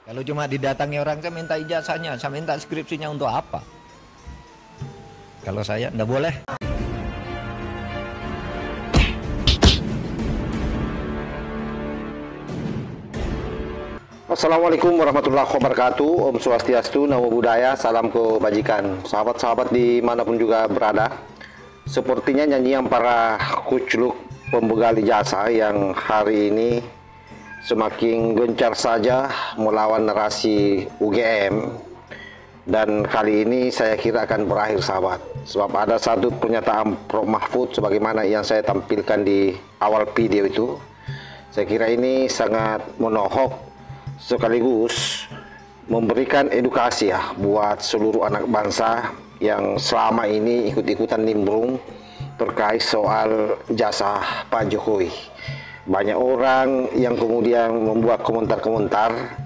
Kalau cuma didatangi orang, saya minta ijazahnya, saya minta skripsinya untuk apa? Kalau saya, enggak boleh. Assalamualaikum warahmatullahi wabarakatuh. Om Swastiastu, Namo Buddhaya, salam kebajikan. Sahabat-sahabat dimanapun juga berada, sepertinya nyanyian para kucluk pembegal ijazah yang hari ini semakin gencar saja melawan narasi UGM, dan kali ini saya kira akan berakhir, sahabat, sebab ada satu pernyataan Prof Mahfud sebagaimana yang saya tampilkan di awal video itu. Saya kira ini sangat menohok sekaligus memberikan edukasi ya buat seluruh anak bangsa yang selama ini ikut-ikutan nimbrung terkait soal jasa Pak Jokowi. Banyak orang yang kemudian membuat komentar-komentar,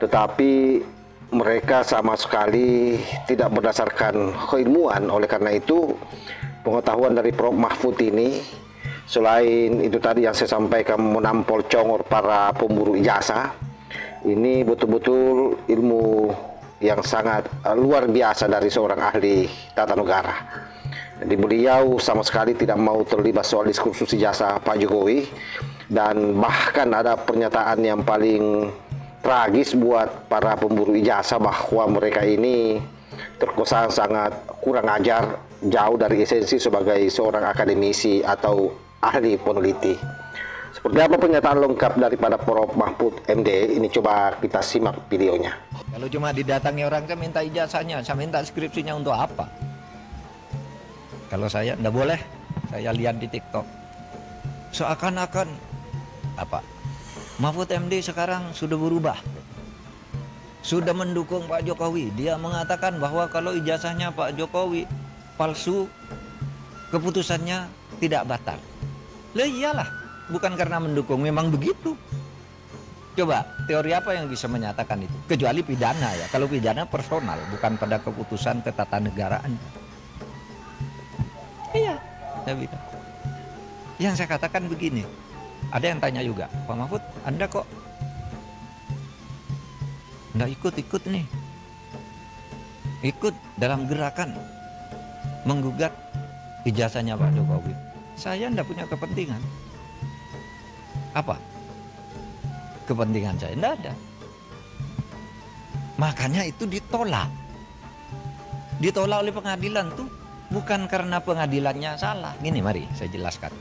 tetapi mereka sama sekali tidak berdasarkan keilmuan. Oleh karena itu, pengetahuan dari Prof Mahfud ini, selain itu tadi yang saya sampaikan, menampol congor para pemburu ijazah, ini betul-betul ilmu yang sangat luar biasa dari seorang ahli tata negara. Jadi beliau sama sekali tidak mau terlibat soal diskursus ijazah Pak Jokowi, dan bahkan ada pernyataan yang paling tragis buat para pemburu ijazah bahwa mereka ini terkesan sangat kurang ajar, jauh dari esensi sebagai seorang akademisi atau ahli peneliti. Seperti apa pernyataan lengkap daripada Prof Mahfud MD? Ini coba kita simak videonya. Kalau cuma didatangi orang, saya minta ijazahnya, saya minta skripsinya untuk apa? Kalau saya, enggak boleh. Saya lihat di TikTok, seakan-akan apa? Mahfud MD sekarang sudah berubah, sudah mendukung Pak Jokowi. Dia mengatakan bahwa kalau ijazahnya Pak Jokowi palsu, keputusannya tidak batal. Lah iyalah, bukan karena mendukung, memang begitu. Coba, teori apa yang bisa menyatakan itu? Kecuali pidana ya. Kalau pidana personal, bukan pada keputusan ketatanegaraan. Iya, saya bilang. Yang saya katakan begini, ada yang tanya juga, Pak Mahfud, Anda kok nggak ikut-ikut nih, ikut dalam gerakan menggugat ijazahnya Pak Jokowi? Saya nggak punya kepentingan. Apa? Kepentingan saya nggak ada. Makanya itu ditolak. Ditolak oleh pengadilan tuh bukan karena pengadilannya salah. Gini, mari saya jelaskan.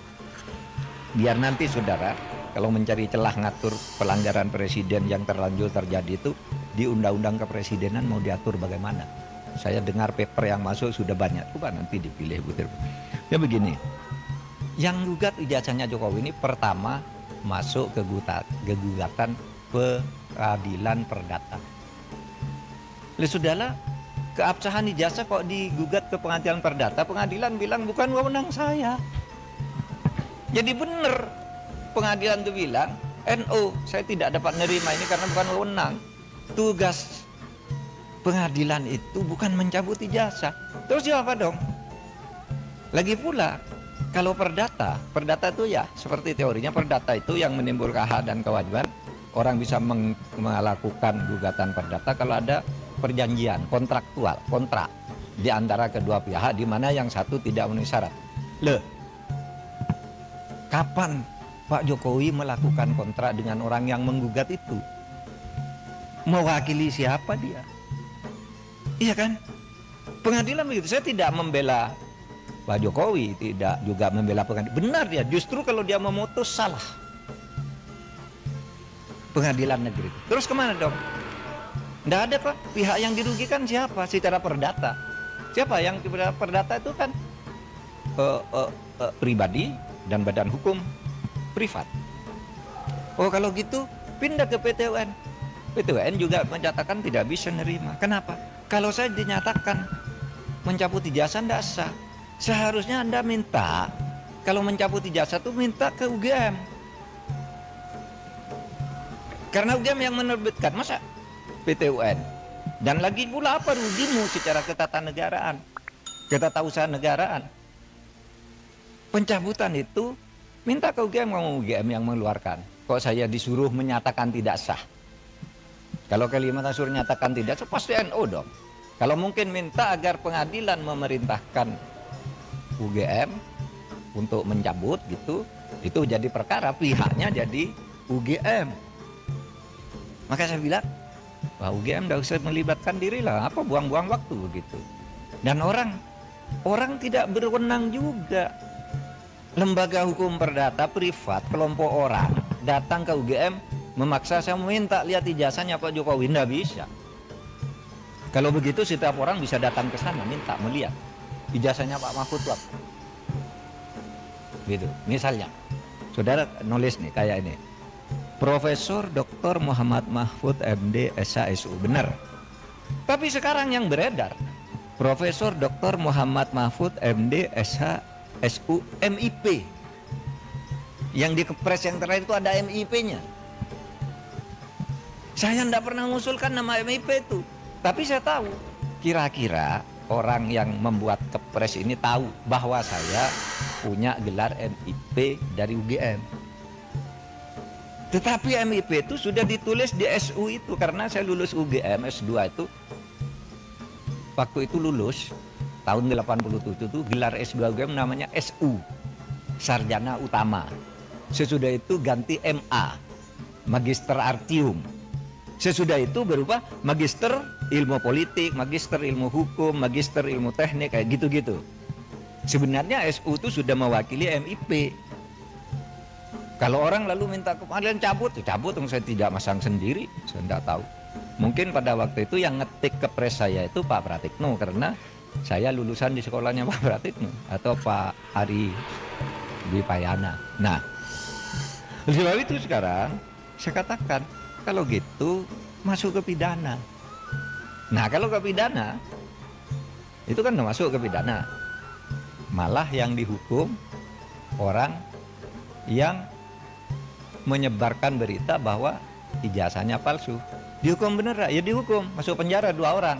Biar nanti saudara kalau mencari celah ngatur pelanggaran presiden yang terlanjur terjadi itu di undang-undang kepresidenan mau diatur bagaimana. Saya dengar paper yang masuk sudah banyak. Coba nanti dipilih butir. Ya begini. Yang gugat ijazahnya Jokowi ini pertama masuk ke gugatan peradilan perdata. Sudahlah, keabsahan ijazah kok digugat ke pengadilan perdata, pengadilan bilang bukan wewenang saya. Jadi benar pengadilan itu bilang, NO, saya tidak dapat menerima ini karena bukan wewenang. Tugas pengadilan itu bukan mencabut ijazah. Terus apa dong? Lagi pula, kalau perdata itu ya seperti teorinya, perdata itu yang menimbulkan hak dan kewajiban. Orang bisa melakukan gugatan perdata kalau ada perjanjian kontraktual, kontrak di antara kedua pihak di mana yang satu tidak memenuhi syarat. Kapan Pak Jokowi melakukan kontrak dengan orang yang menggugat itu? Mewakili siapa dia? Iya kan? Pengadilan begitu. Saya tidak membela Pak Jokowi, tidak juga membela pengadilan. Benar dia, justru kalau dia memutus salah pengadilan negeri. Terus kemana dong? Nggak ada, Pak. Pihak yang dirugikan siapa? Secara perdata. Siapa yang perdata itu kan pribadi dan badan hukum privat. Oh, kalau gitu pindah ke PT UN. PT UN juga menyatakan tidak bisa nerima. Kenapa? Kalau saya dinyatakan mencabut ijazah tidak sah. Seharusnya Anda minta, kalau mencabut ijazah itu minta ke UGM. Karena UGM yang menerbitkan, masa PT UN? Dan lagi pula apa rugimu secara ketatanegaraan, ketatausahaan negaraan? Pencabutan itu minta ke UGM, kamu UGM yang mengeluarkan. Kok saya disuruh menyatakan tidak sah? Kalau Kalimantan Sur nyatakan tidak, so pasti NU dong. Kalau mungkin minta agar pengadilan memerintahkan UGM untuk mencabut gitu, itu jadi perkara, pihaknya jadi UGM. Maka saya bilang, wah UGM tidak usah melibatkan diri lah, apa buang-buang waktu begitu. Dan orang tidak berwenang juga. Lembaga hukum perdata privat, kelompok orang datang ke UGM memaksa saya minta lihat ijazahnya Pak Jokowi, tidak bisa. Kalau begitu setiap orang bisa datang ke sana minta melihat ijazahnya Pak Mahfud apa. Gitu. Misalnya, saudara nulis nih kayak ini. Profesor Dr. Muhammad Mahfud MD SHSU, benar. Tapi sekarang yang beredar Profesor Dr. Muhammad Mahfud MD SHSU MIP. Yang di kepres yang terakhir itu ada MIP-nya. Saya tidak pernah mengusulkan nama MIP itu. Tapi saya tahu, kira-kira orang yang membuat kepres ini tahu bahwa saya punya gelar MIP dari UGM. Tetapi MIP itu sudah ditulis di SU itu, karena saya lulus UGM S2 itu. Waktu itu lulus, tahun 87 itu gelar S2 UGM namanya SU, Sarjana Utama. Sesudah itu ganti MA, Magister Artium. Sesudah itu berubah Magister Ilmu Politik, Magister Ilmu Hukum, Magister Ilmu Teknik, kayak gitu-gitu. Sebenarnya SU itu sudah mewakili MIP. Kalau orang lalu minta kemarin cabut, ya cabut, saya tidak masang sendiri, saya tidak tahu. Mungkin pada waktu itu yang ngetik kepres saya itu Pak Pratikno, karena saya lulusan di sekolahnya Pak Pratikno atau Pak Ari Dwipayana. Nah, sebab itu sekarang saya katakan, kalau gitu masuk ke pidana. Nah, kalau ke pidana itu kan masuk ke pidana. Malah yang dihukum orang yang menyebarkan berita bahwa ijazahnya palsu. Dihukum bener, ya dihukum, masuk penjara 2 orang.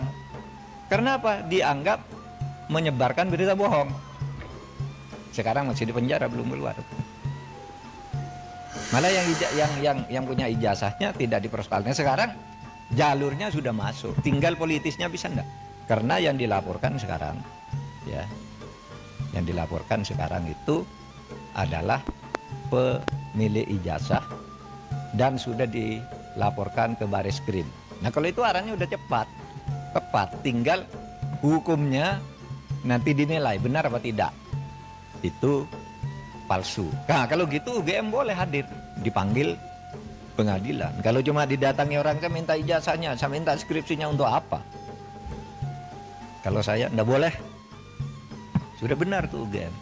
Karena apa? Dianggap menyebarkan berita bohong. Sekarang masih di penjara, belum keluar. Malah yang punya ijazahnya tidak dipersoalkan. Sekarang jalurnya sudah masuk, tinggal politisnya bisa enggak? Karena yang dilaporkan sekarang, ya, yang dilaporkan sekarang itu adalah pemilik ijazah dan sudah dilaporkan ke Bareskrim. Nah, kalau itu arahnya udah tepat, tinggal hukumnya nanti dinilai benar apa tidak itu palsu. Nah, kalau gitu UGM boleh hadir, dipanggil pengadilan. Kalau cuma didatangi orang, saya minta ijazahnya, saya minta skripsinya untuk apa? Kalau saya enggak boleh. Sudah benar tuh UGM.